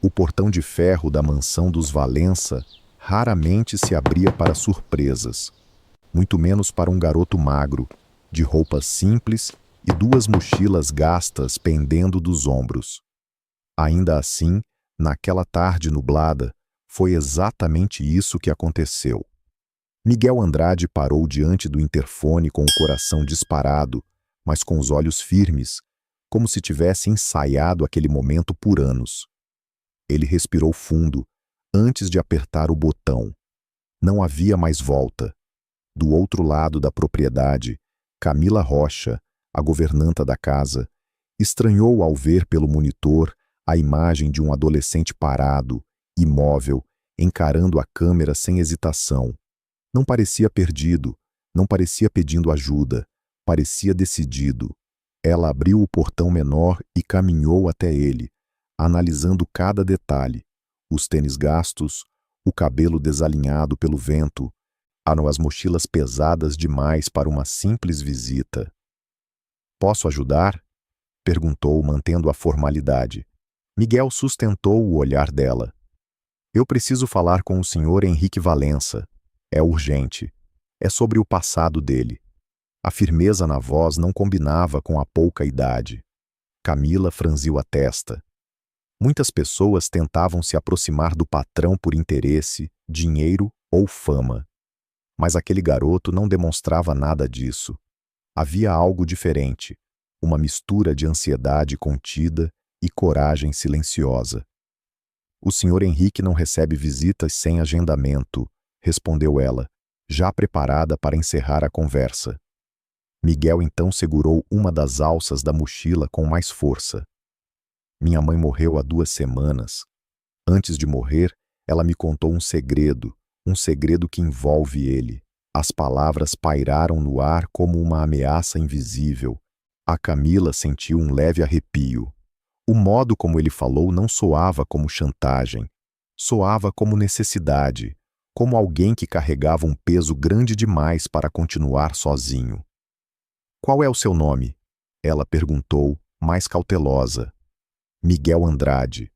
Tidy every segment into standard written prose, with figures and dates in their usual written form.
O portão de ferro da mansão dos Valença raramente se abria para surpresas, muito menos para um garoto magro, de roupas simples e duas mochilas gastas pendendo dos ombros. Ainda assim, naquela tarde nublada, foi exatamente isso que aconteceu. Miguel Andrade parou diante do interfone com o coração disparado, mas com os olhos firmes, como se tivesse ensaiado aquele momento por anos. Ele respirou fundo, antes de apertar o botão. Não havia mais volta. Do outro lado da propriedade, Camila Rocha, a governanta da casa, estranhou ao ver pelo monitor a imagem de um adolescente parado, imóvel, encarando a câmera sem hesitação. Não parecia perdido, não parecia pedindo ajuda, parecia decidido. Ela abriu o portão menor e caminhou até ele, analisando cada detalhe: os tênis gastos, o cabelo desalinhado pelo vento, as mochilas pesadas demais para uma simples visita. "Posso ajudar?" perguntou, mantendo a formalidade. Miguel sustentou o olhar dela. "Eu preciso falar com o senhor Henrique Valença. É urgente. É sobre o passado dele." A firmeza na voz não combinava com a pouca idade. Camila franziu a testa. Muitas pessoas tentavam se aproximar do patrão por interesse, dinheiro ou fama. Mas aquele garoto não demonstrava nada disso. Havia algo diferente, uma mistura de ansiedade contida e coragem silenciosa. "O senhor Henrique não recebe visitas sem agendamento", respondeu ela, já preparada para encerrar a conversa. Miguel então segurou uma das alças da mochila com mais força. "Minha mãe morreu há 2 semanas. Antes de morrer, ela me contou um segredo que envolve ele." As palavras pairaram no ar como uma ameaça invisível. A Camila sentiu um leve arrepio. O modo como ele falou não soava como chantagem. Soava como necessidade, como alguém que carregava um peso grande demais para continuar sozinho. "Qual é o seu nome?" ela perguntou, mais cautelosa. "Miguel Andrade."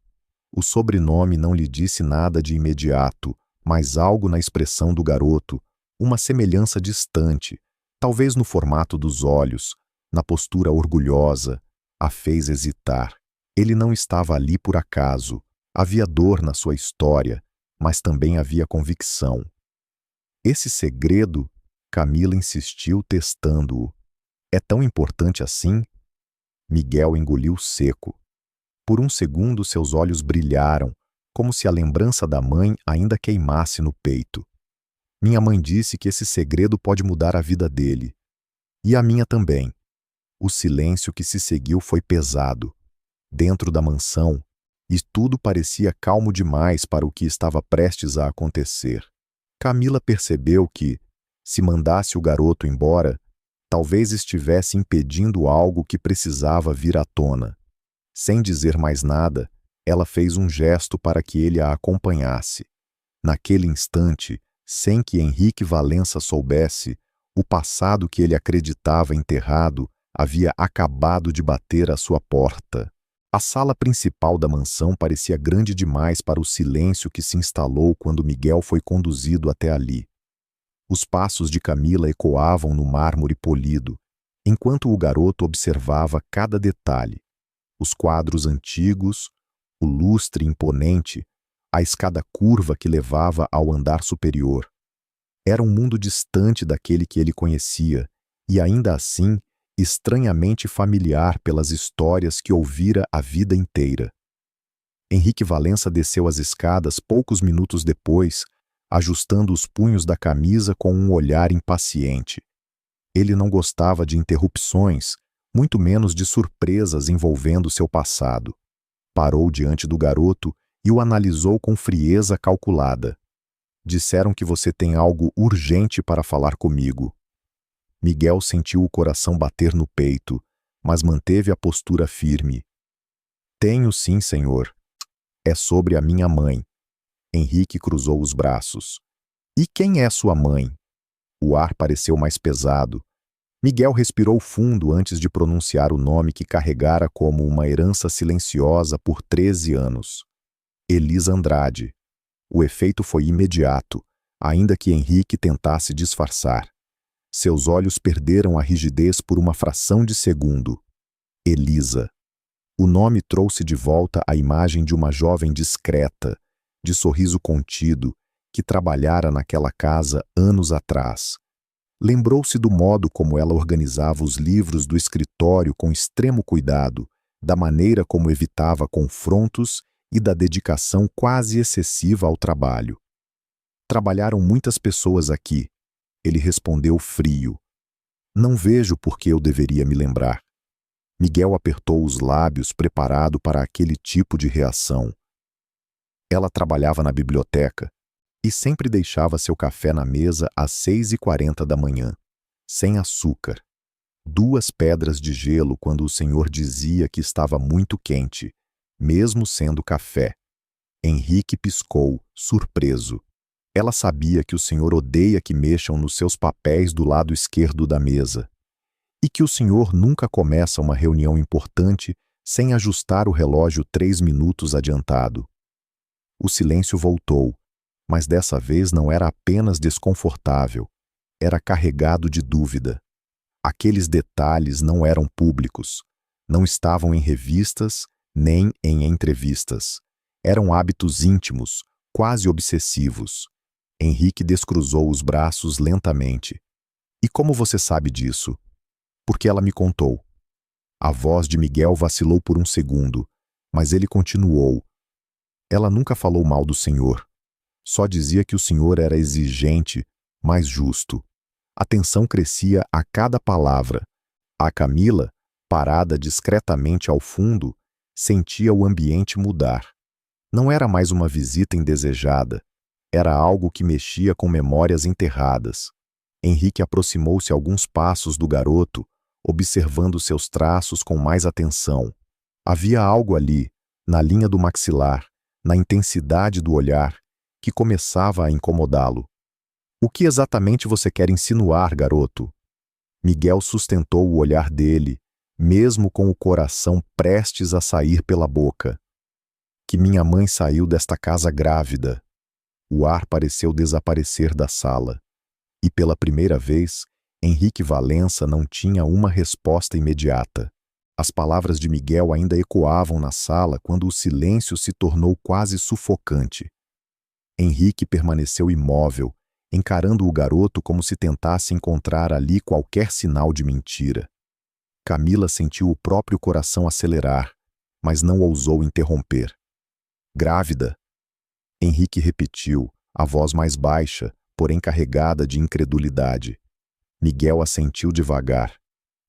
O sobrenome não lhe disse nada de imediato, mas algo na expressão do garoto, uma semelhança distante, talvez no formato dos olhos, na postura orgulhosa, a fez hesitar. Ele não estava ali por acaso. Havia dor na sua história, mas também havia convicção. "Esse segredo?" Camila insistiu, testando-o. "É tão importante assim?" Miguel engoliu seco. Por um segundo seus olhos brilharam, como se a lembrança da mãe ainda queimasse no peito. "Minha mãe disse que esse segredo pode mudar a vida dele. E a minha também." O silêncio que se seguiu foi pesado. Dentro da mansão, e tudo parecia calmo demais para o que estava prestes a acontecer. Camila percebeu que, se mandasse o garoto embora, talvez estivesse impedindo algo que precisava vir à tona. Sem dizer mais nada, ela fez um gesto para que ele a acompanhasse. Naquele instante, sem que Henrique Valença soubesse, o passado que ele acreditava enterrado havia acabado de bater à sua porta. A sala principal da mansão parecia grande demais para o silêncio que se instalou quando Miguel foi conduzido até ali. Os passos de Camila ecoavam no mármore polido, enquanto o garoto observava cada detalhe: os quadros antigos, o lustre imponente, a escada curva que levava ao andar superior. Era um mundo distante daquele que ele conhecia, e ainda assim estranhamente familiar pelas histórias que ouvira a vida inteira. Henrique Valença desceu as escadas poucos minutos depois, ajustando os punhos da camisa com um olhar impaciente. Ele não gostava de interrupções, muito menos de surpresas envolvendo seu passado. Parou diante do garoto e o analisou com frieza calculada. "Disseram que você tem algo urgente para falar comigo." Miguel sentiu o coração bater no peito, mas manteve a postura firme. "Tenho sim, senhor. É sobre a minha mãe." Henrique cruzou os braços. "E quem é sua mãe?" O ar pareceu mais pesado. Miguel respirou fundo antes de pronunciar o nome que carregara como uma herança silenciosa por 13 anos. Elisa Andrade. O efeito foi imediato, ainda que Henrique tentasse disfarçar. Seus olhos perderam a rigidez por uma fração de segundo. Elisa. O nome trouxe de volta a imagem de uma jovem discreta, de sorriso contido, que trabalhara naquela casa anos atrás. Lembrou-se do modo como ela organizava os livros do escritório com extremo cuidado, da maneira como evitava confrontos e da dedicação quase excessiva ao trabalho. Trabalharam muitas pessoas aqui. Ele respondeu frio. Não vejo por que eu deveria me lembrar. Miguel apertou os lábios, preparado para aquele tipo de reação. Ela trabalhava na biblioteca e sempre deixava seu café na mesa às 6h40 da manhã, sem açúcar. 2 pedras de gelo quando o senhor dizia que estava muito quente, mesmo sendo café. Henrique piscou, surpreso. Ela sabia que o senhor odeia que mexam nos seus papéis do lado esquerdo da mesa e que o senhor nunca começa uma reunião importante sem ajustar o relógio 3 minutos adiantado. O silêncio voltou, mas dessa vez não era apenas desconfortável, era carregado de dúvida. Aqueles detalhes não eram públicos, não estavam em revistas nem em entrevistas. Eram hábitos íntimos, quase obsessivos. Henrique descruzou os braços lentamente. E como você sabe disso? Porque ela me contou. A voz de Miguel vacilou por um segundo, mas ele continuou. Ela nunca falou mal do senhor. Só dizia que o senhor era exigente, mas justo. A tensão crescia a cada palavra. A Camila, parada discretamente ao fundo, sentia o ambiente mudar. Não era mais uma visita indesejada. Era algo que mexia com memórias enterradas. Henrique aproximou-se alguns passos do garoto, observando seus traços com mais atenção. Havia algo ali, na linha do maxilar, na intensidade do olhar, que começava a incomodá-lo. O que exatamente você quer insinuar, garoto? Miguel sustentou o olhar dele, mesmo com o coração prestes a sair pela boca. Que minha mãe saiu desta casa grávida. O ar pareceu desaparecer da sala. E pela primeira vez, Henrique Valença não tinha uma resposta imediata. As palavras de Miguel ainda ecoavam na sala quando o silêncio se tornou quase sufocante. Henrique permaneceu imóvel, encarando o garoto como se tentasse encontrar ali qualquer sinal de mentira. Camila sentiu o próprio coração acelerar, mas não ousou interromper. Grávida? Henrique repetiu, a voz mais baixa, porém carregada de incredulidade. Miguel assentiu devagar.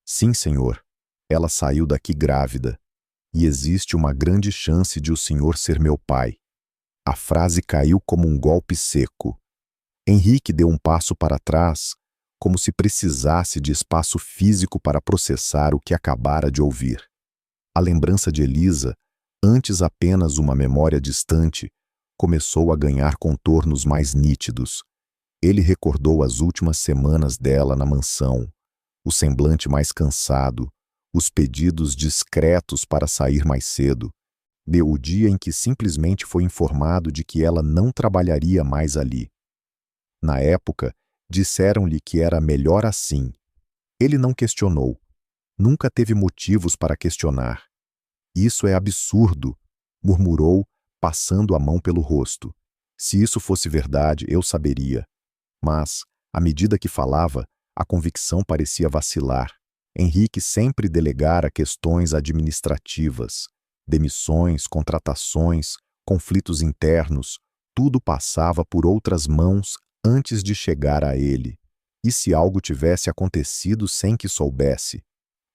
Sim, senhor. Ela saiu daqui grávida. E existe uma grande chance de o senhor ser meu pai. A frase caiu como um golpe seco. Henrique deu um passo para trás, como se precisasse de espaço físico para processar o que acabara de ouvir. A lembrança de Elisa, antes apenas uma memória distante, começou a ganhar contornos mais nítidos. Ele recordou as últimas semanas dela na mansão, o semblante mais cansado, os pedidos discretos para sair mais cedo. Deu o dia em que simplesmente foi informado de que ela não trabalharia mais ali. Na época, disseram-lhe que era melhor assim. Ele não questionou. Nunca teve motivos para questionar. Isso é absurdo, murmurou, passando a mão pelo rosto. Se isso fosse verdade, eu saberia. Mas, à medida que falava, a convicção parecia vacilar. Henrique sempre delegara questões administrativas. Demissões, contratações, conflitos internos, tudo passava por outras mãos antes de chegar a ele. E se algo tivesse acontecido sem que soubesse?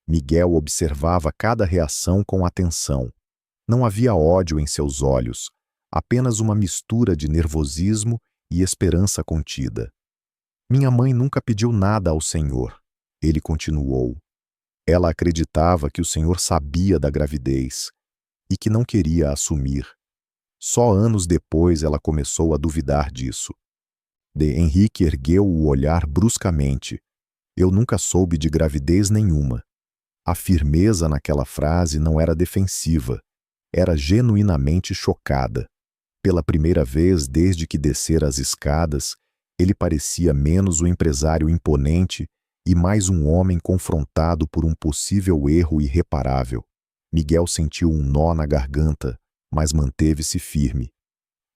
Miguel observava cada reação com atenção. Não havia ódio em seus olhos, apenas uma mistura de nervosismo e esperança contida. Minha mãe nunca pediu nada ao senhor, ele continuou. Ela acreditava que o senhor sabia da gravidez e que não queria assumir. Só anos depois ela começou a duvidar disso. Henrique ergueu o olhar bruscamente. Eu nunca soube de gravidez nenhuma. A firmeza naquela frase não era defensiva, era genuinamente chocada. Pela primeira vez desde que descera as escadas, ele parecia menos o empresário imponente e mais um homem confrontado por um possível erro irreparável. Miguel sentiu um nó na garganta, mas manteve-se firme.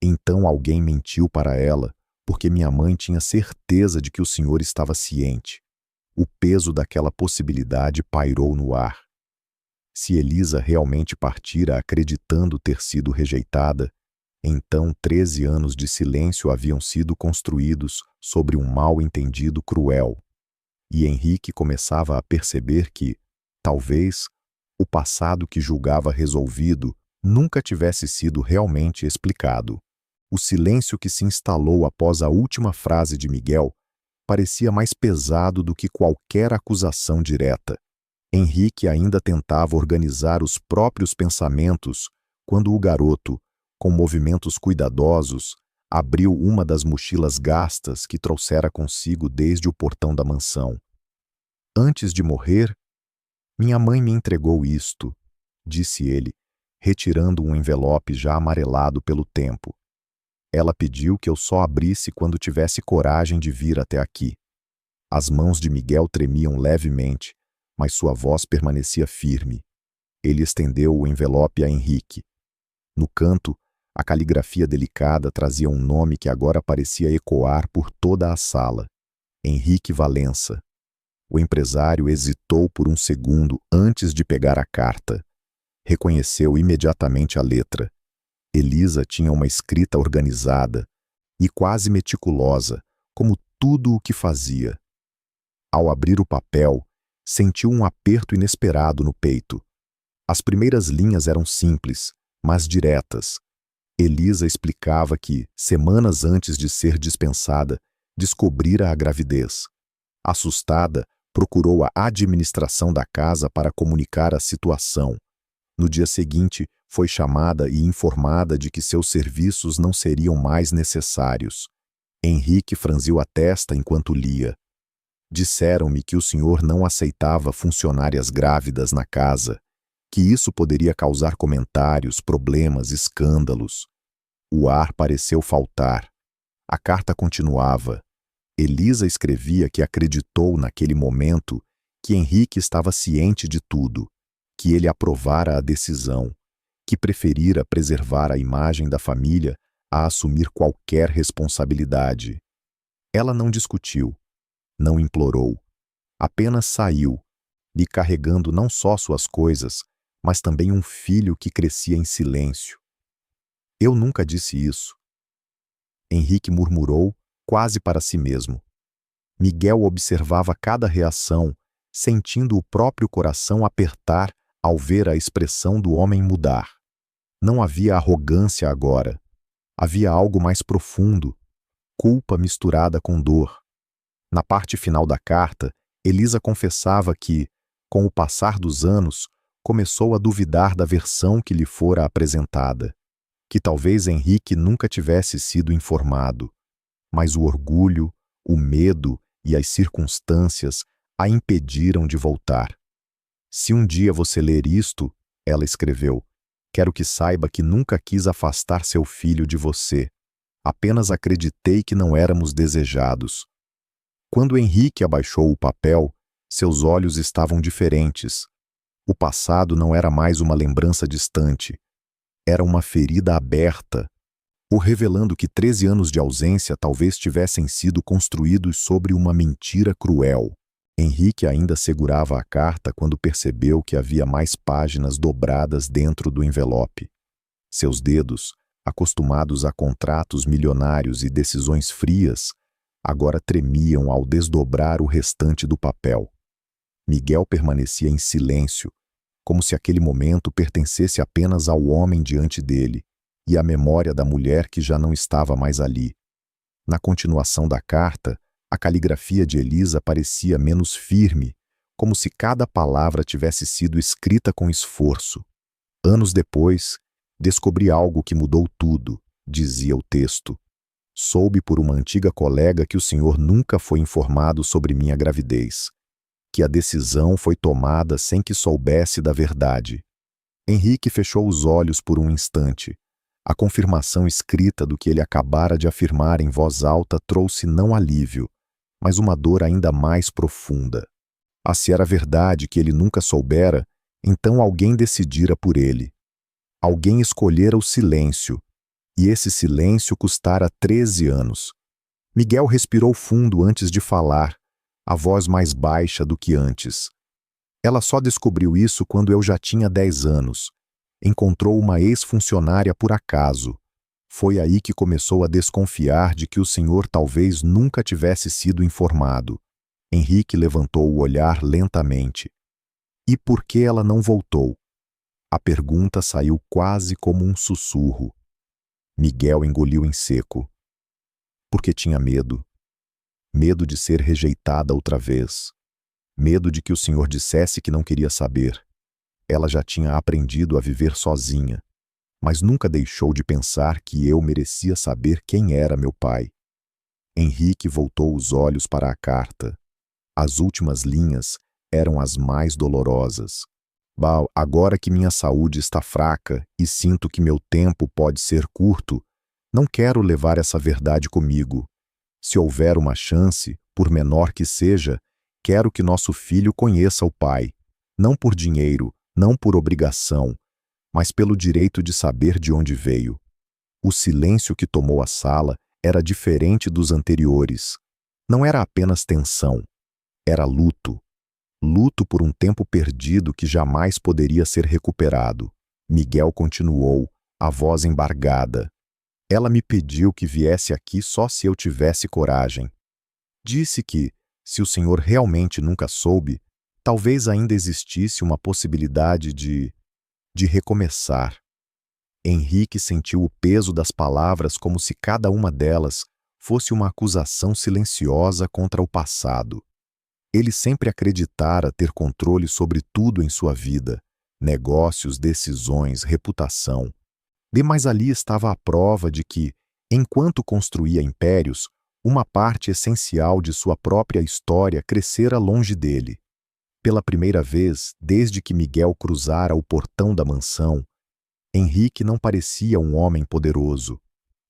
Então alguém mentiu para ela, porque minha mãe tinha certeza de que o senhor estava ciente. O peso daquela possibilidade pairou no ar. Se Elisa realmente partira acreditando ter sido rejeitada, então 13 anos de silêncio haviam sido construídos sobre um mal-entendido cruel. E Henrique começava a perceber que, talvez, o passado que julgava resolvido nunca tivesse sido realmente explicado. O silêncio que se instalou após a última frase de Miguel parecia mais pesado do que qualquer acusação direta. Henrique ainda tentava organizar os próprios pensamentos quando o garoto, com movimentos cuidadosos, abriu uma das mochilas gastas que trouxera consigo desde o portão da mansão. Antes de morrer, minha mãe me entregou isto, disse ele, retirando um envelope já amarelado pelo tempo. Ela pediu que eu só abrisse quando tivesse coragem de vir até aqui. As mãos de Miguel tremiam levemente, mas sua voz permanecia firme. Ele estendeu o envelope a Henrique. No canto, a caligrafia delicada trazia um nome que agora parecia ecoar por toda a sala. Henrique Valença. O empresário hesitou por um segundo antes de pegar a carta. Reconheceu imediatamente a letra. Elisa tinha uma escrita organizada e quase meticulosa, como tudo o que fazia. Ao abrir o papel, sentiu um aperto inesperado no peito. As primeiras linhas eram simples, mas diretas. Elisa explicava que, semanas antes de ser dispensada, descobrira a gravidez. Assustada, procurou a administração da casa para comunicar a situação. No dia seguinte, foi chamada e informada de que seus serviços não seriam mais necessários. Henrique franziu a testa enquanto lia. Disseram-me que o senhor não aceitava funcionárias grávidas na casa, que isso poderia causar comentários, problemas, escândalos. O ar pareceu faltar. A carta continuava. Elisa escrevia que acreditou naquele momento que Henrique estava ciente de tudo, que ele aprovara a decisão, que preferira preservar a imagem da família a assumir qualquer responsabilidade. Ela não discutiu, não implorou, apenas saiu, lhe carregando não só suas coisas, mas também um filho que crescia em silêncio. Eu nunca disse isso. Henrique murmurou, quase para si mesmo. Miguel observava cada reação, sentindo o próprio coração apertar ao ver a expressão do homem mudar. Não havia arrogância agora. Havia algo mais profundo, culpa misturada com dor. Na parte final da carta, Elisa confessava que, com o passar dos anos, começou a duvidar da versão que lhe fora apresentada, que talvez Henrique nunca tivesse sido informado, mas o orgulho, o medo e as circunstâncias a impediram de voltar. Se um dia você ler isto, ela escreveu, quero que saiba que nunca quis afastar seu filho de você. Apenas acreditei que não éramos desejados. Quando Henrique abaixou o papel, seus olhos estavam diferentes. O passado não era mais uma lembrança distante. Era uma ferida aberta, o revelando que 13 anos de ausência talvez tivessem sido construídos sobre uma mentira cruel. Henrique ainda segurava a carta quando percebeu que havia mais páginas dobradas dentro do envelope. Seus dedos, acostumados a contratos milionários e decisões frias, agora tremiam ao desdobrar o restante do papel. Miguel permanecia em silêncio, como se aquele momento pertencesse apenas ao homem diante dele e à memória da mulher que já não estava mais ali. Na continuação da carta, a caligrafia de Elisa parecia menos firme, como se cada palavra tivesse sido escrita com esforço. Anos depois, descobri algo que mudou tudo, dizia o texto. Soube por uma antiga colega que o senhor nunca foi informado sobre minha gravidez, que a decisão foi tomada sem que soubesse da verdade. Henrique fechou os olhos por um instante. A confirmação escrita do que ele acabara de afirmar em voz alta trouxe não alívio, mas uma dor ainda mais profunda. Ah, se era verdade que ele nunca soubera, então alguém decidira por ele. Alguém escolhera o silêncio, e esse silêncio custara 13 anos. Miguel respirou fundo antes de falar, a voz mais baixa do que antes. Ela só descobriu isso quando eu já tinha 10 anos. Encontrou uma ex-funcionária por acaso. Foi aí que começou a desconfiar de que o senhor talvez nunca tivesse sido informado. Henrique levantou o olhar lentamente. E por que ela não voltou? A pergunta saiu quase como um sussurro. Miguel engoliu em seco. Porque tinha medo. Medo de ser rejeitada outra vez. Medo de que o senhor dissesse que não queria saber. Ela já tinha aprendido a viver sozinha, mas nunca deixou de pensar que eu merecia saber quem era meu pai. Henrique voltou os olhos para a carta. As últimas linhas eram as mais dolorosas. Agora que minha saúde está fraca e sinto que meu tempo pode ser curto, não quero levar essa verdade comigo. Se houver uma chance, por menor que seja, quero que nosso filho conheça o pai, não por dinheiro, não por obrigação, mas pelo direito de saber de onde veio. O silêncio que tomou a sala era diferente dos anteriores. Não era apenas tensão, era luto. Luto por um tempo perdido que jamais poderia ser recuperado. Miguel continuou, a voz embargada. Ela me pediu que viesse aqui só se eu tivesse coragem. Disse que, se o senhor realmente nunca soube, talvez ainda existisse uma possibilidade de recomeçar. Henrique sentiu o peso das palavras como se cada uma delas fosse uma acusação silenciosa contra o passado. Ele sempre acreditara ter controle sobre tudo em sua vida, negócios, decisões, reputação. Mas ali estava a prova de que, enquanto construía impérios, uma parte essencial de sua própria história crescera longe dele. Pela primeira vez, desde que Miguel cruzara o portão da mansão, Henrique não parecia um homem poderoso.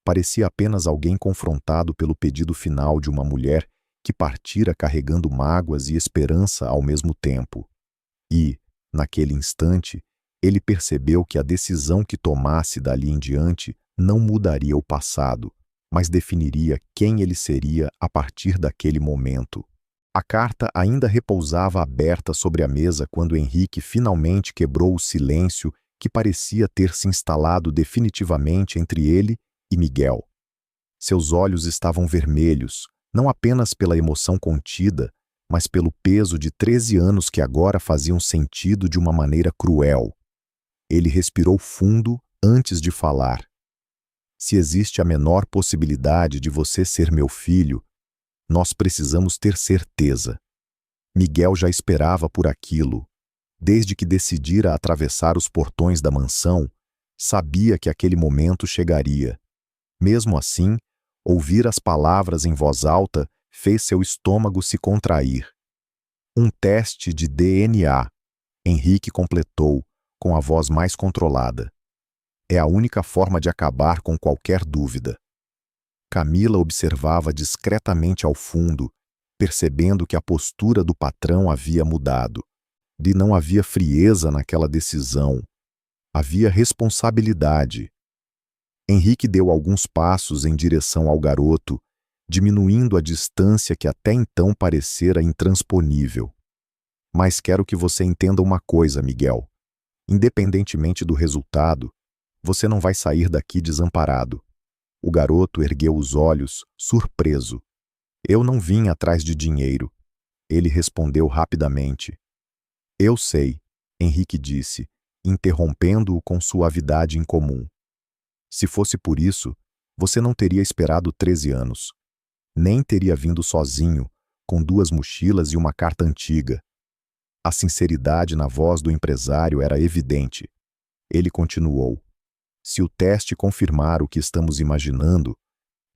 Parecia apenas alguém confrontado pelo pedido final de uma mulher que partira carregando mágoas e esperança ao mesmo tempo. E, naquele instante, ele percebeu que a decisão que tomasse dali em diante não mudaria o passado, mas definiria quem ele seria a partir daquele momento. A carta ainda repousava aberta sobre a mesa quando Henrique finalmente quebrou o silêncio que parecia ter se instalado definitivamente entre ele e Miguel. Seus olhos estavam vermelhos, não apenas pela emoção contida, mas pelo peso de 13 anos que agora faziam sentido de uma maneira cruel. Ele respirou fundo antes de falar. Se existe a menor possibilidade de você ser meu filho, nós precisamos ter certeza. Miguel já esperava por aquilo. Desde que decidira atravessar os portões da mansão, sabia que aquele momento chegaria. Mesmo assim, ouvir as palavras em voz alta fez seu estômago se contrair. Um teste de DNA, Henrique completou, com a voz mais controlada. É a única forma de acabar com qualquer dúvida. Camila observava discretamente ao fundo, percebendo que a postura do patrão havia mudado. Não havia frieza naquela decisão. Havia responsabilidade. Henrique deu alguns passos em direção ao garoto, diminuindo a distância que até então parecera intransponível. Mas quero que você entenda uma coisa, Miguel. Independentemente do resultado, você não vai sair daqui desamparado. O garoto ergueu os olhos, surpreso. Eu não vim atrás de dinheiro. Ele respondeu rapidamente. Eu sei, Henrique disse, interrompendo-o com suavidade incomum. Se fosse por isso, você não teria esperado 13 anos. Nem teria vindo sozinho, com 2 mochilas e uma carta antiga. A sinceridade na voz do empresário era evidente. Ele continuou. Se o teste confirmar o que estamos imaginando,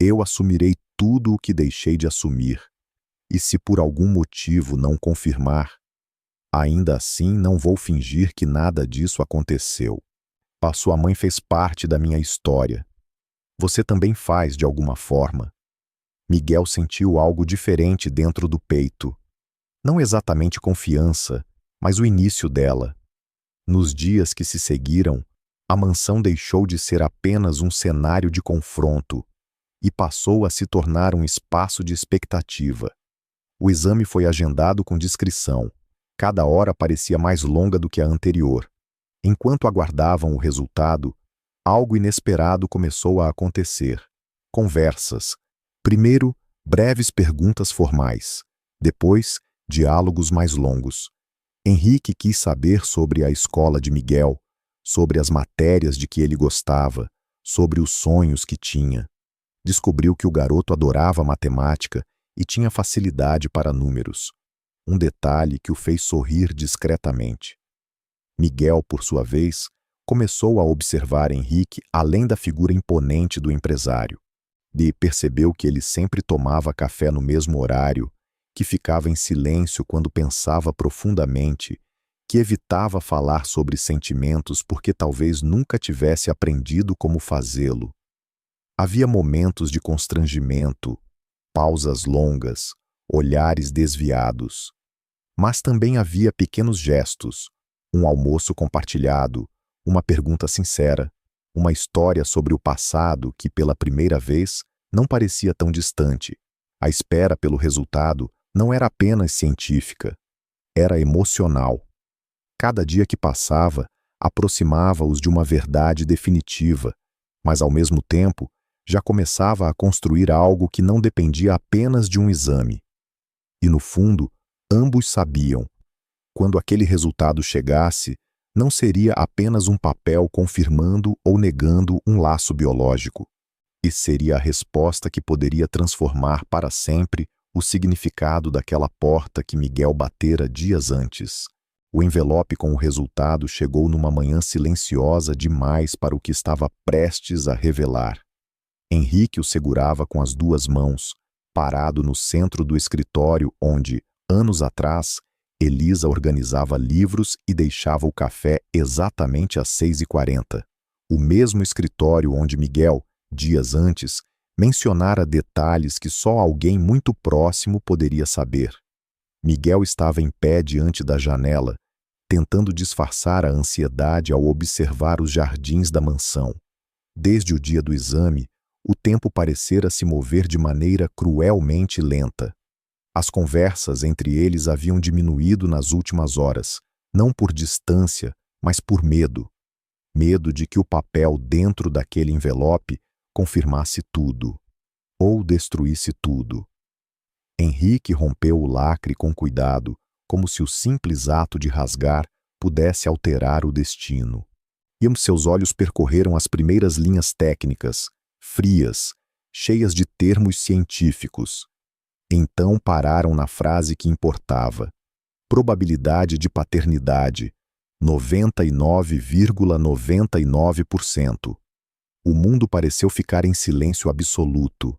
eu assumirei tudo o que deixei de assumir. E se por algum motivo não confirmar, ainda assim não vou fingir que nada disso aconteceu. Sua mãe fez parte da minha história. Você também faz de alguma forma. Miguel sentiu algo diferente dentro do peito. Não exatamente confiança, mas o início dela. Nos dias que se seguiram, a mansão deixou de ser apenas um cenário de confronto e passou a se tornar um espaço de expectativa. O exame foi agendado com discrição. Cada hora parecia mais longa do que a anterior. Enquanto aguardavam o resultado, algo inesperado começou a acontecer. Conversas. Primeiro, breves perguntas formais. Depois, diálogos mais longos. Henrique quis saber sobre a escola de Miguel, sobre as matérias de que ele gostava, sobre os sonhos que tinha. Descobriu que o garoto adorava matemática e tinha facilidade para números. Um detalhe que o fez sorrir discretamente. Miguel, por sua vez, começou a observar Henrique além da figura imponente do empresário. E percebeu que ele sempre tomava café no mesmo horário, que ficava em silêncio quando pensava profundamente, que evitava falar sobre sentimentos porque talvez nunca tivesse aprendido como fazê-lo. Havia momentos de constrangimento, pausas longas, olhares desviados. Mas também havia pequenos gestos, um almoço compartilhado, uma pergunta sincera, uma história sobre o passado que, pela primeira vez, não parecia tão distante. A espera pelo resultado não era apenas científica, era emocional. Cada dia que passava aproximava-os de uma verdade definitiva, mas, ao mesmo tempo, já começava a construir algo que não dependia apenas de um exame. E, no fundo, ambos sabiam. Quando aquele resultado chegasse, não seria apenas um papel confirmando ou negando um laço biológico, e seria a resposta que poderia transformar para sempre o significado daquela porta que Miguel batera dias antes. O envelope com o resultado chegou numa manhã silenciosa demais para o que estava prestes a revelar. Henrique o segurava com as duas mãos, parado no centro do escritório onde, anos atrás, Elisa organizava livros e deixava o café exatamente às 6h40. O mesmo escritório onde Miguel, dias antes, mencionara detalhes que só alguém muito próximo poderia saber. Miguel estava em pé diante da janela, tentando disfarçar a ansiedade ao observar os jardins da mansão. Desde o dia do exame, o tempo parecera se mover de maneira cruelmente lenta. As conversas entre eles haviam diminuído nas últimas horas, não por distância, mas por medo. Medo de que o papel dentro daquele envelope confirmasse tudo, ou destruísse tudo. Henrique rompeu o lacre com cuidado, como se o simples ato de rasgar pudesse alterar o destino. E seus olhos percorreram as primeiras linhas técnicas, frias, cheias de termos científicos. Então pararam na frase que importava. Probabilidade de paternidade, 99,99%. O mundo pareceu ficar em silêncio absoluto.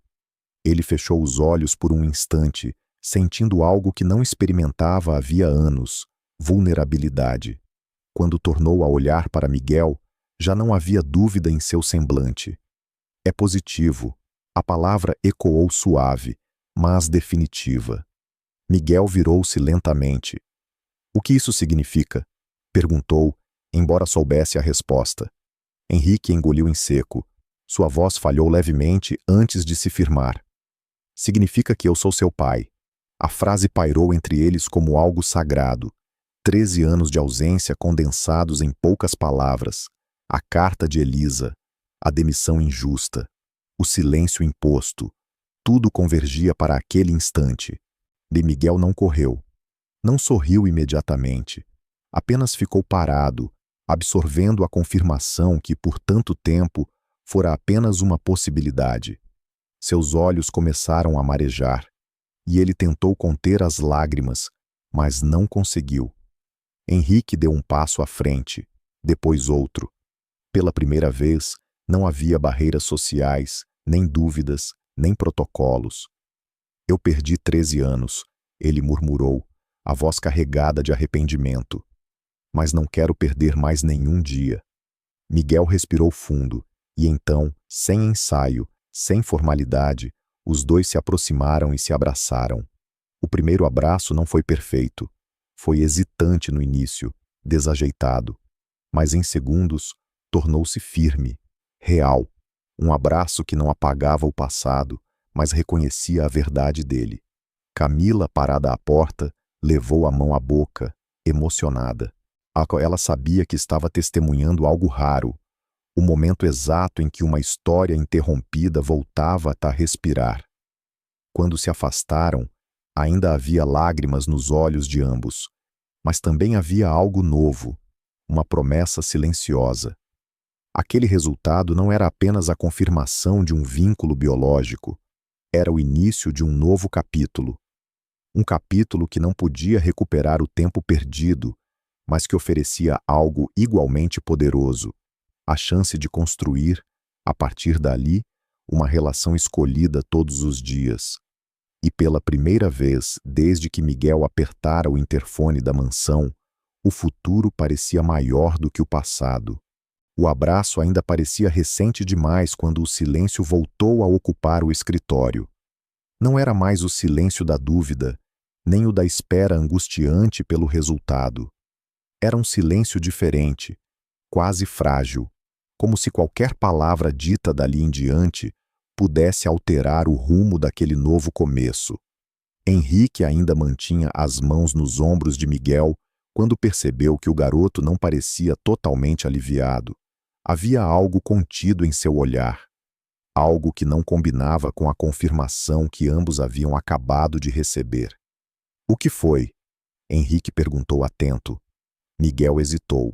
Ele fechou os olhos por um instante, sentindo algo que não experimentava havia anos, vulnerabilidade. Quando tornou a olhar para Miguel, já não havia dúvida em seu semblante. É positivo. A palavra ecoou suave, mas definitiva. Miguel virou-se lentamente. O que isso significa? Perguntou, embora soubesse a resposta. Henrique engoliu em seco. Sua voz falhou levemente antes de se firmar. Significa que eu sou seu pai. A frase pairou entre eles como algo sagrado. 13 anos de ausência condensados em poucas palavras. A carta de Elisa. A demissão injusta. O silêncio imposto. Tudo convergia para aquele instante. E Miguel não correu. Não sorriu imediatamente. Apenas ficou parado, absorvendo a confirmação que, por tanto tempo, fora apenas uma possibilidade. Seus olhos começaram a marejar, e ele tentou conter as lágrimas, mas não conseguiu. Henrique deu um passo à frente, depois outro. Pela primeira vez, não havia barreiras sociais, nem dúvidas, nem protocolos. Eu perdi 13 anos, ele murmurou, a voz carregada de arrependimento. Mas não quero perder mais nenhum dia. Miguel respirou fundo, e então, sem ensaio, sem formalidade, os dois se aproximaram e se abraçaram. O primeiro abraço não foi perfeito. Foi hesitante no início, desajeitado. Mas em segundos, tornou-se firme, real. Um abraço que não apagava o passado, mas reconhecia a verdade dele. Camila, parada à porta, levou a mão à boca, emocionada. Ela sabia que estava testemunhando algo raro, o momento exato em que uma história interrompida voltava a respirar. Quando se afastaram, ainda havia lágrimas nos olhos de ambos, mas também havia algo novo, uma promessa silenciosa. Aquele resultado não era apenas a confirmação de um vínculo biológico, era o início de um novo capítulo. Um capítulo que não podia recuperar o tempo perdido, mas que oferecia algo igualmente poderoso, a chance de construir, a partir dali, uma relação escolhida todos os dias. E pela primeira vez, desde que Miguel apertara o interfone da mansão, o futuro parecia maior do que o passado. O abraço ainda parecia recente demais quando o silêncio voltou a ocupar o escritório. Não era mais o silêncio da dúvida, nem o da espera angustiante pelo resultado. Era um silêncio diferente, quase frágil, como se qualquer palavra dita dali em diante pudesse alterar o rumo daquele novo começo. Henrique ainda mantinha as mãos nos ombros de Miguel quando percebeu que o garoto não parecia totalmente aliviado. Havia algo contido em seu olhar, algo que não combinava com a confirmação que ambos haviam acabado de receber. O que foi? Henrique perguntou atento. Miguel hesitou.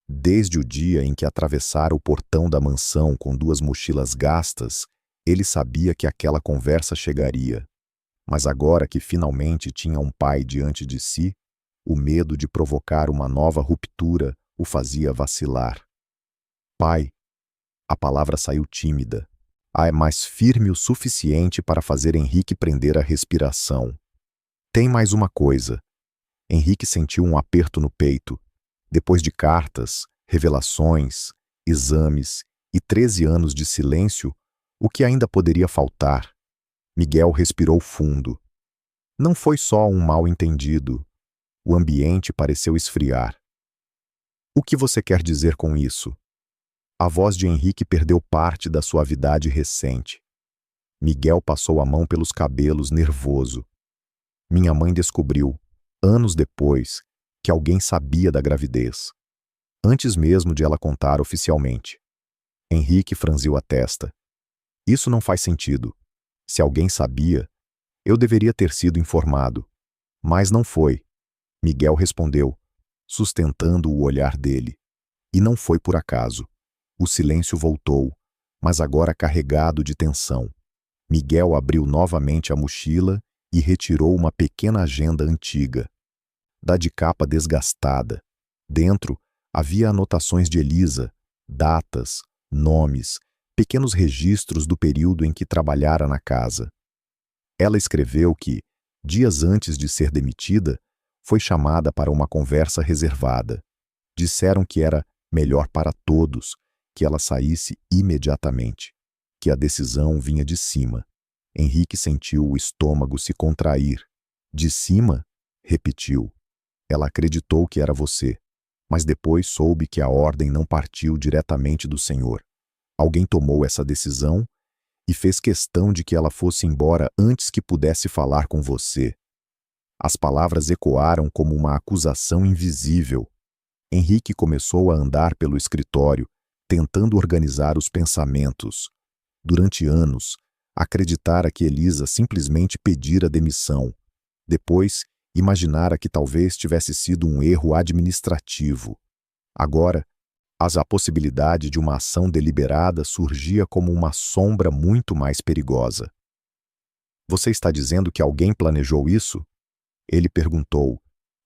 Desde o dia em que atravessara o portão da mansão com 2 mochilas gastas, ele sabia que aquela conversa chegaria. Mas agora que finalmente tinha um pai diante de si, o medo de provocar uma nova ruptura o fazia vacilar. Pai. A palavra saiu tímida, mas firme o suficiente para fazer Henrique prender a respiração. Tem mais uma coisa. Henrique sentiu um aperto no peito. Depois de cartas, revelações, exames e 13 anos de silêncio, o que ainda poderia faltar? Miguel respirou fundo. Não foi só um mal-entendido. O ambiente pareceu esfriar. O que você quer dizer com isso? A voz de Henrique perdeu parte da suavidade recente. Miguel passou a mão pelos cabelos, nervoso. Minha mãe descobriu, anos depois, que alguém sabia da gravidez. Antes mesmo de ela contar oficialmente. Henrique franziu a testa. Isso não faz sentido. Se alguém sabia, eu deveria ter sido informado. Mas não foi. Miguel respondeu, sustentando o olhar dele. E não foi por acaso. O silêncio voltou, mas agora carregado de tensão. Miguel abriu novamente a mochila e retirou uma pequena agenda antiga, da de capa desgastada. Dentro havia anotações de Elisa, datas, nomes, pequenos registros do período em que trabalhara na casa. Ela escreveu que, dias antes de ser demitida, foi chamada para uma conversa reservada. Disseram que era melhor para todos que ela saísse imediatamente, que a decisão vinha de cima. Henrique sentiu o estômago se contrair. De cima? Repetiu. Ela acreditou que era você, mas depois soube que a ordem não partiu diretamente do Senhor. Alguém tomou essa decisão e fez questão de que ela fosse embora antes que pudesse falar com você. As palavras ecoaram como uma acusação invisível. Henrique começou a andar pelo escritório, tentando organizar os pensamentos. Durante anos, acreditara que Elisa simplesmente pedira demissão. Depois, imaginara que talvez tivesse sido um erro administrativo. Agora, a possibilidade de uma ação deliberada surgia como uma sombra muito mais perigosa. Você está dizendo que alguém planejou isso? Ele perguntou,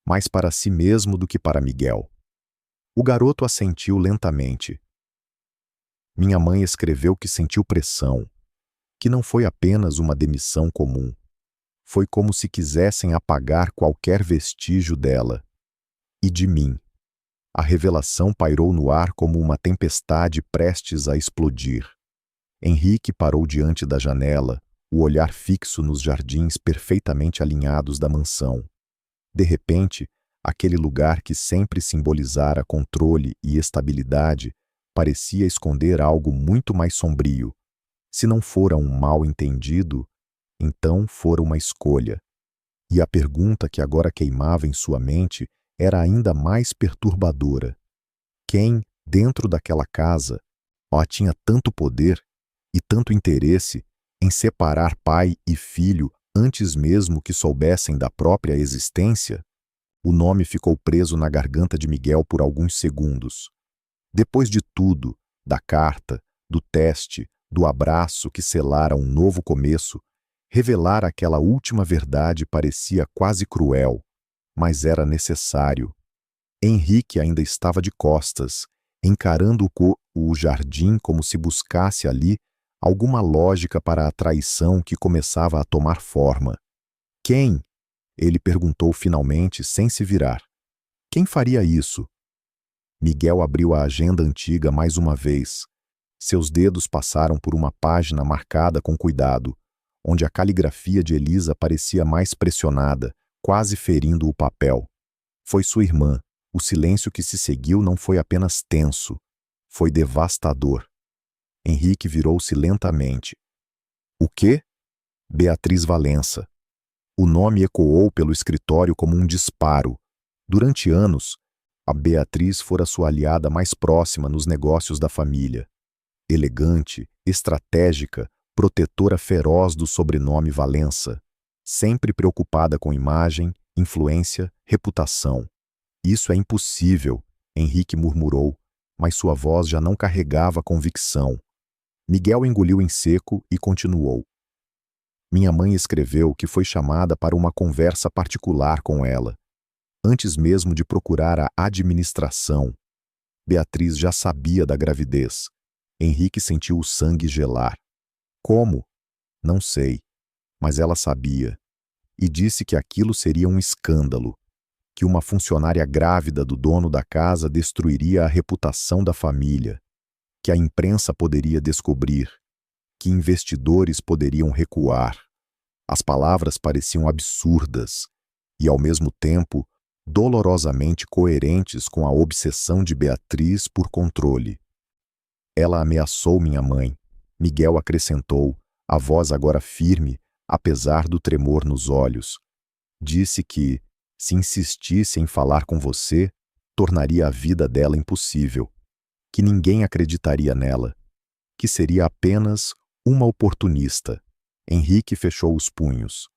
mais para si mesmo do que para Miguel. O garoto assentiu lentamente. Minha mãe escreveu que sentiu pressão, que não foi apenas uma demissão comum. Foi como se quisessem apagar qualquer vestígio dela. E de mim. A revelação pairou no ar como uma tempestade prestes a explodir. Henrique parou diante da janela, o olhar fixo nos jardins perfeitamente alinhados da mansão. De repente, aquele lugar que sempre simbolizara controle e estabilidade parecia esconder algo muito mais sombrio. Se não fora um mal-entendido, então fora uma escolha. E a pergunta que agora queimava em sua mente era ainda mais perturbadora. Quem, dentro daquela casa, tinha tanto poder e tanto interesse em separar pai e filho antes mesmo que soubessem da própria existência? O nome ficou preso na garganta de Miguel por alguns segundos. Depois de tudo, da carta, do teste, do abraço que selara um novo começo, revelar aquela última verdade parecia quase cruel, mas era necessário. Henrique ainda estava de costas, encarando o jardim como se buscasse ali alguma lógica para a traição que começava a tomar forma. Quem? Ele perguntou finalmente, sem se virar. Quem faria isso? Miguel abriu a agenda antiga mais uma vez. Seus dedos passaram por uma página marcada com cuidado, onde a caligrafia de Elisa parecia mais pressionada, quase ferindo o papel. Foi sua irmã. O silêncio que se seguiu não foi apenas tenso, foi devastador. Henrique virou-se lentamente. O quê? Beatriz Valença. O nome ecoou pelo escritório como um disparo. Durante anos, a Beatriz fora sua aliada mais próxima nos negócios da família. Elegante, estratégica, protetora feroz do sobrenome Valença, sempre preocupada com imagem, influência, reputação. Isso é impossível, Henrique murmurou, mas sua voz já não carregava convicção. Miguel engoliu em seco e continuou. Minha mãe escreveu que foi chamada para uma conversa particular com ela. Antes mesmo de procurar a administração, Beatriz já sabia da gravidez. Henrique sentiu o sangue gelar. Como? Não sei, mas ela sabia. E disse que aquilo seria um escândalo, que uma funcionária grávida do dono da casa destruiria a reputação da família, que a imprensa poderia descobrir, que investidores poderiam recuar. As palavras pareciam absurdas e, ao mesmo tempo, dolorosamente coerentes com a obsessão de Beatriz por controle. Ela ameaçou minha mãe, Miguel acrescentou, a voz agora firme, apesar do tremor nos olhos. Disse que, se insistisse em falar com você, tornaria a vida dela impossível, que ninguém acreditaria nela, que seria apenas uma oportunista. Henrique fechou os punhos.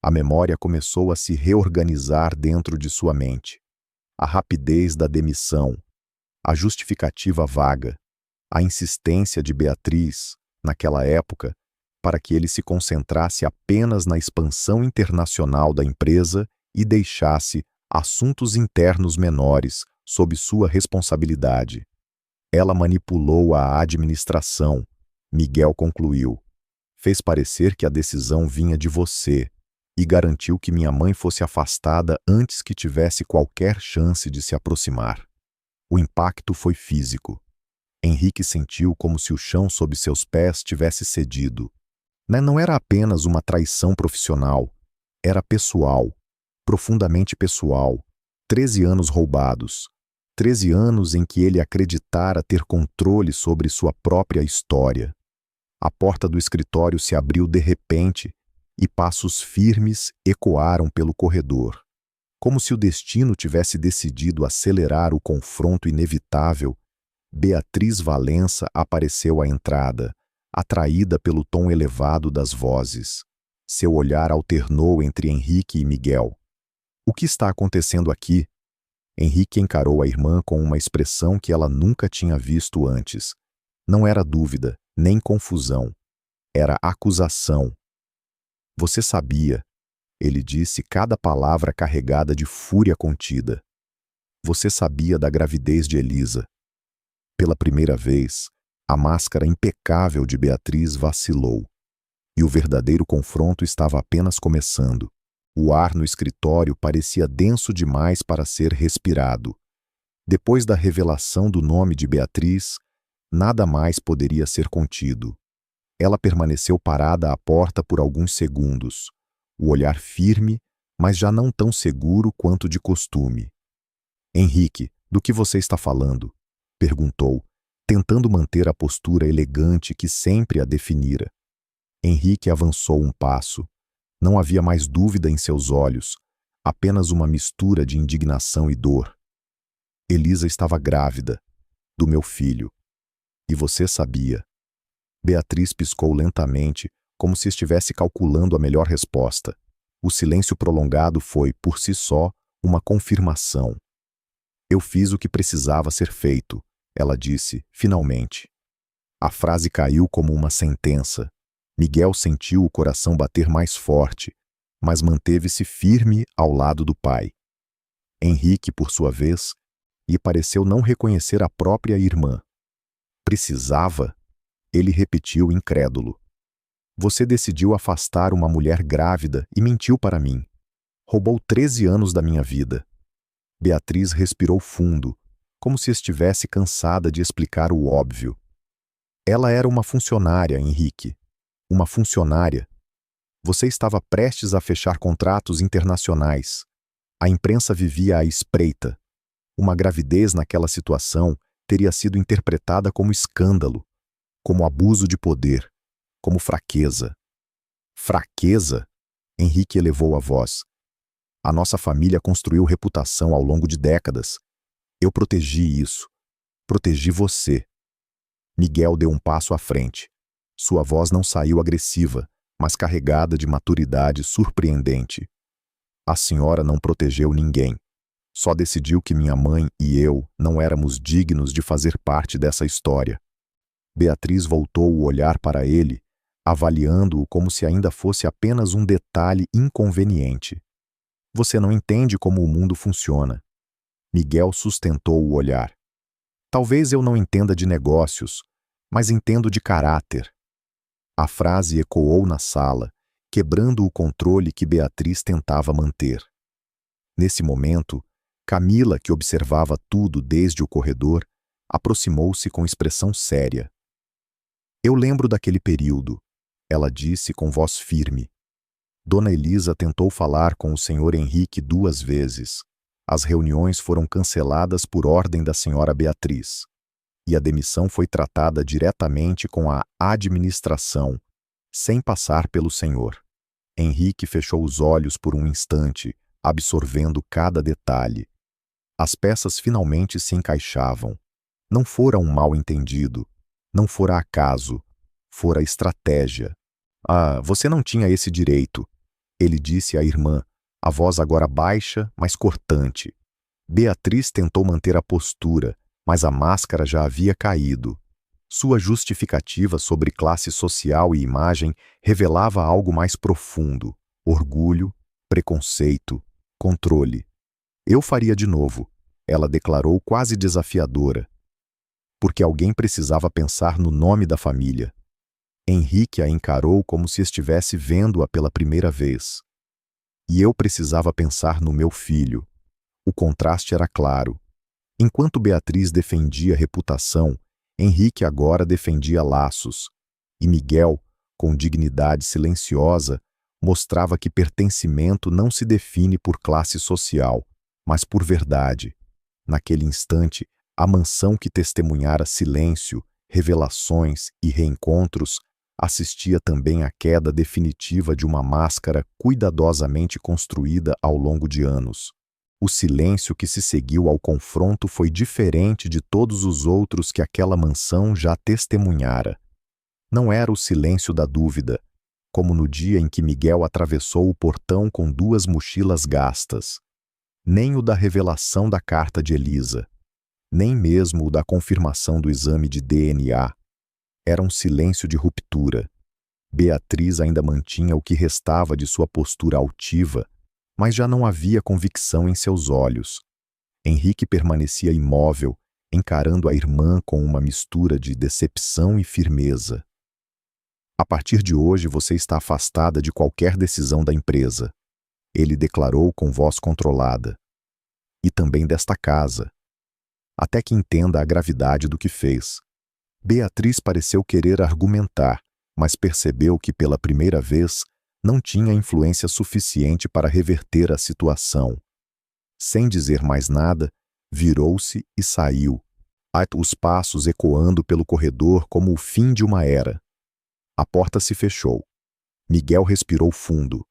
A memória começou a se reorganizar dentro de sua mente. A rapidez da demissão, a justificativa vaga, a insistência de Beatriz, naquela época, para que ele se concentrasse apenas na expansão internacional da empresa e deixasse assuntos internos menores sob sua responsabilidade. Ela manipulou a administração, Miguel concluiu. Fez parecer que a decisão vinha de você e garantiu que minha mãe fosse afastada antes que tivesse qualquer chance de se aproximar. O impacto foi físico. Henrique sentiu como se o chão sob seus pés tivesse cedido. Não era apenas uma traição profissional, era pessoal, profundamente pessoal. 13 anos roubados. 13 anos em que ele acreditara ter controle sobre sua própria história. A porta do escritório se abriu de repente e passos firmes ecoaram pelo corredor. Como se o destino tivesse decidido acelerar o confronto inevitável, Beatriz Valença apareceu à entrada, atraída pelo tom elevado das vozes. Seu olhar alternou entre Henrique e Miguel. O que está acontecendo aqui? Henrique encarou a irmã com uma expressão que ela nunca tinha visto antes. Não era dúvida, nem confusão. Era acusação. Você sabia, ele disse, cada palavra carregada de fúria contida. Você sabia da gravidez de Elisa. Pela primeira vez, a máscara impecável de Beatriz vacilou. E o verdadeiro confronto estava apenas começando. O ar no escritório parecia denso demais para ser respirado. Depois da revelação do nome de Beatriz, nada mais poderia ser contido. Ela permaneceu parada à porta por alguns segundos, o olhar firme, mas já não tão seguro quanto de costume. Henrique, do que você está falando? Perguntou, tentando manter a postura elegante que sempre a definira. Henrique avançou um passo. Não havia mais dúvida em seus olhos, apenas uma mistura de indignação e dor. Elisa estava grávida, do meu filho. E você sabia. Beatriz piscou lentamente, como se estivesse calculando a melhor resposta. O silêncio prolongado foi, por si só, uma confirmação. Eu fiz o que precisava ser feito, ela disse, finalmente. A frase caiu como uma sentença. Miguel sentiu o coração bater mais forte, mas manteve-se firme ao lado do pai. Henrique, por sua vez, lhe pareceu não reconhecer a própria irmã. Precisava? Ele repetiu incrédulo. Você decidiu afastar uma mulher grávida e mentiu para mim. Roubou 13 anos da minha vida. Beatriz respirou fundo, como se estivesse cansada de explicar o óbvio. Ela era uma funcionária, Henrique. Uma funcionária. Você estava prestes a fechar contratos internacionais. A imprensa vivia à espreita. Uma gravidez naquela situação teria sido interpretada como escândalo, como abuso de poder, como fraqueza. Fraqueza? Henrique elevou a voz. A nossa família construiu reputação ao longo de décadas. Eu protegi isso. Protegi você. Miguel deu um passo à frente. Sua voz não saiu agressiva, mas carregada de maturidade surpreendente. A senhora não protegeu ninguém. Só decidiu que minha mãe e eu não éramos dignos de fazer parte dessa história. Beatriz voltou o olhar para ele, avaliando-o como se ainda fosse apenas um detalhe inconveniente. Você não entende como o mundo funciona. Miguel sustentou o olhar. Talvez eu não entenda de negócios, mas entendo de caráter. A frase ecoou na sala, quebrando o controle que Beatriz tentava manter. Nesse momento, Camila, que observava tudo desde o corredor, aproximou-se com expressão séria. Eu lembro daquele período, ela disse com voz firme. Dona Elisa tentou falar com o senhor Henrique 2 vezes. As reuniões foram canceladas por ordem da senhora Beatriz. E a demissão foi tratada diretamente com a administração, sem passar pelo senhor. Henrique fechou os olhos por um instante, absorvendo cada detalhe. As peças finalmente se encaixavam. Não fora um mal-entendido, não fora acaso, fora estratégia. Ah, você não tinha esse direito, ele disse à irmã, a voz agora baixa, mas cortante. Beatriz tentou manter a postura, mas a máscara já havia caído. Sua justificativa sobre classe social e imagem revelava algo mais profundo: orgulho, preconceito, controle. Eu faria de novo, ela declarou quase desafiadora. Porque alguém precisava pensar no nome da família. Henrique a encarou como se estivesse vendo-a pela primeira vez. E eu precisava pensar no meu filho. O contraste era claro. Enquanto Beatriz defendia reputação, Henrique agora defendia laços. E Miguel, com dignidade silenciosa, mostrava que pertencimento não se define por classe social, mas por verdade. Naquele instante, a mansão que testemunhara silêncio, revelações e reencontros assistia também à queda definitiva de uma máscara cuidadosamente construída ao longo de anos. O silêncio que se seguiu ao confronto foi diferente de todos os outros que aquela mansão já testemunhara. Não era o silêncio da dúvida, como no dia em que Miguel atravessou o portão com 2 mochilas gastas, nem o da revelação da carta de Elisa, nem mesmo o da confirmação do exame de DNA. Era um silêncio de ruptura. Beatriz ainda mantinha o que restava de sua postura altiva, mas já não havia convicção em seus olhos. Henrique permanecia imóvel, encarando a irmã com uma mistura de decepção e firmeza. A partir de hoje você está afastada de qualquer decisão da empresa, ele declarou com voz controlada. E também desta casa. até que entenda a gravidade do que fez. Beatriz pareceu querer argumentar, mas percebeu que pela primeira vez não tinha influência suficiente para reverter a situação. Sem dizer mais nada, virou-se e saiu, os passos ecoando pelo corredor como o fim de uma era. A porta se fechou. Miguel respirou fundo.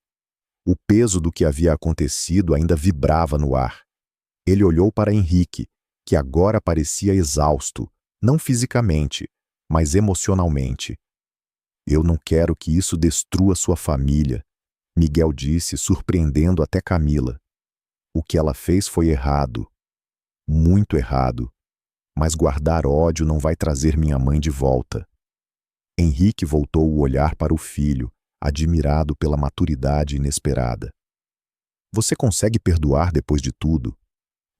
O peso do que havia acontecido ainda vibrava no ar. Ele olhou para Henrique, que agora parecia exausto, não fisicamente, mas emocionalmente. Eu não quero que isso destrua sua família, Miguel disse, surpreendendo até Camila. O que ela fez foi errado. Muito errado. Mas guardar ódio não vai trazer minha mãe de volta. Henrique voltou o olhar para o filho, admirado pela maturidade inesperada. Você consegue perdoar depois de tudo?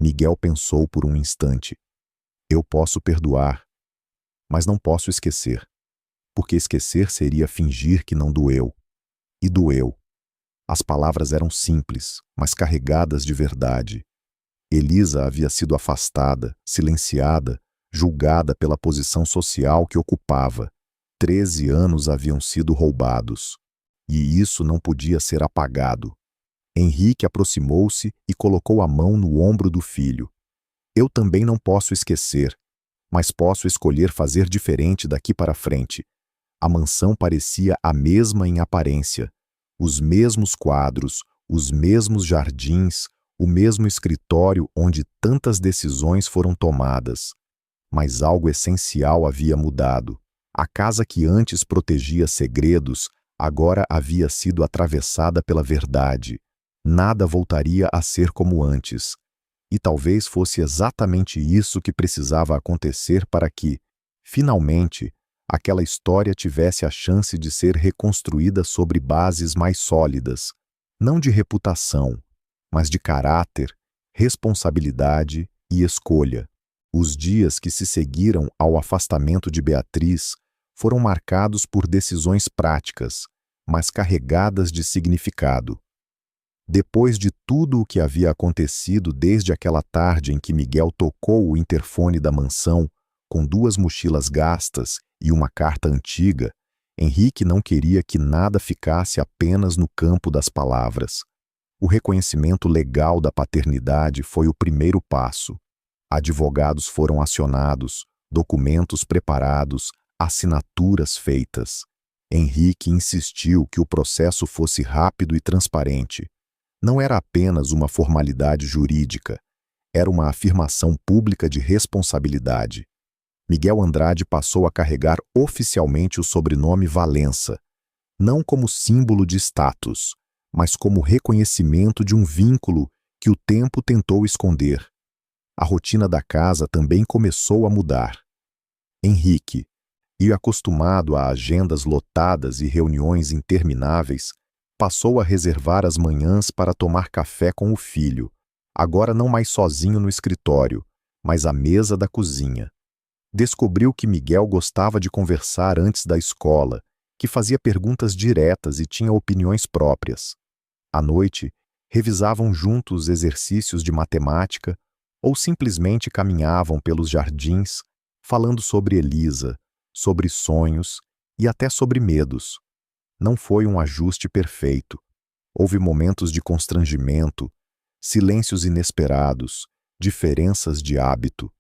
Miguel pensou por um instante. Eu posso perdoar, mas não posso esquecer. Porque esquecer seria fingir que não doeu. E doeu. As palavras eram simples, mas carregadas de verdade. Elisa havia sido afastada, silenciada, julgada pela posição social que ocupava. 13 anos haviam sido roubados. E isso não podia ser apagado. Henrique aproximou-se e colocou a mão no ombro do filho. Eu também não posso esquecer, mas posso escolher fazer diferente daqui para frente. A mansão parecia a mesma em aparência. Os mesmos quadros, os mesmos jardins, o mesmo escritório onde tantas decisões foram tomadas. Mas algo essencial havia mudado. A casa que antes protegia segredos, agora havia sido atravessada pela verdade. Nada voltaria a ser como antes. E talvez fosse exatamente isso que precisava acontecer para que, finalmente, aquela história tivesse a chance de ser reconstruída sobre bases mais sólidas, não de reputação, mas de caráter, responsabilidade e escolha. Os dias que se seguiram ao afastamento de Beatriz foram marcados por decisões práticas, mas carregadas de significado. Depois de tudo o que havia acontecido desde aquela tarde em que Miguel tocou o interfone da mansão, com 2 mochilas gastas e uma carta antiga, Henrique não queria que nada ficasse apenas no campo das palavras. O reconhecimento legal da paternidade foi o primeiro passo. Advogados foram acionados, documentos preparados, assinaturas feitas. Henrique insistiu que o processo fosse rápido e transparente. Não era apenas uma formalidade jurídica, era uma afirmação pública de responsabilidade. Miguel Andrade passou a carregar oficialmente o sobrenome Valença, não como símbolo de status, mas como reconhecimento de um vínculo que o tempo tentou esconder. A rotina da casa também começou a mudar. Henrique, e acostumado a agendas lotadas e reuniões intermináveis, passou a reservar as manhãs para tomar café com o filho, agora não mais sozinho no escritório, mas à mesa da cozinha. Descobriu que Miguel gostava de conversar antes da escola, que fazia perguntas diretas e tinha opiniões próprias. À noite, revisavam juntos exercícios de matemática ou simplesmente caminhavam pelos jardins, falando sobre Elisa, sobre sonhos e até sobre medos. Não foi um ajuste perfeito. Houve momentos de constrangimento, silêncios inesperados, diferenças de hábito.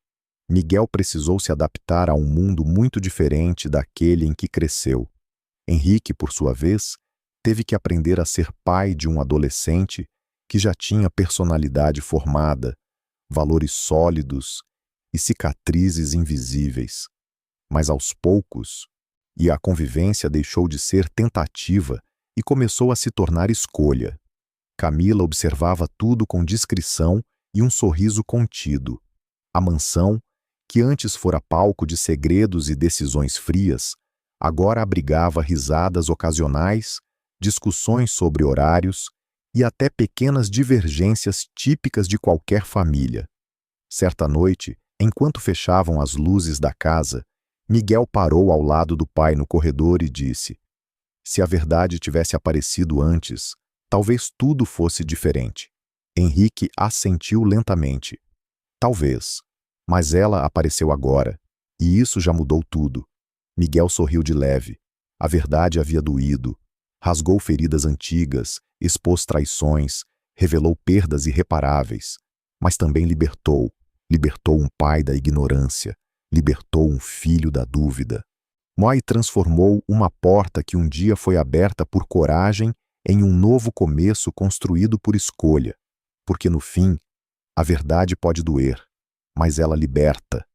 Miguel precisou se adaptar a um mundo muito diferente daquele em que cresceu. Henrique, por sua vez, teve que aprender a ser pai de um adolescente que já tinha personalidade formada, valores sólidos e cicatrizes invisíveis. Mas aos poucos, e a convivência deixou de ser tentativa e começou a se tornar escolha. Camila observava tudo com discrição e um sorriso contido. A mansão, que antes fora palco de segredos e decisões frias, agora abrigava risadas ocasionais, discussões sobre horários e até pequenas divergências típicas de qualquer família. Certa noite, enquanto fechavam as luzes da casa, Miguel parou ao lado do pai no corredor e disse: se a verdade tivesse aparecido antes, talvez tudo fosse diferente. Henrique assentiu lentamente. Talvez, Mas ela apareceu agora, e isso já mudou tudo. Miguel sorriu de leve. A verdade havia doído. Rasgou feridas antigas, expôs traições, revelou perdas irreparáveis. Mas também libertou. Libertou um pai da ignorância. Libertou um filho da dúvida. Moi transformou uma porta que um dia foi aberta por coragem em um novo começo construído por escolha. Porque no fim, a verdade pode doer, mas ela liberta.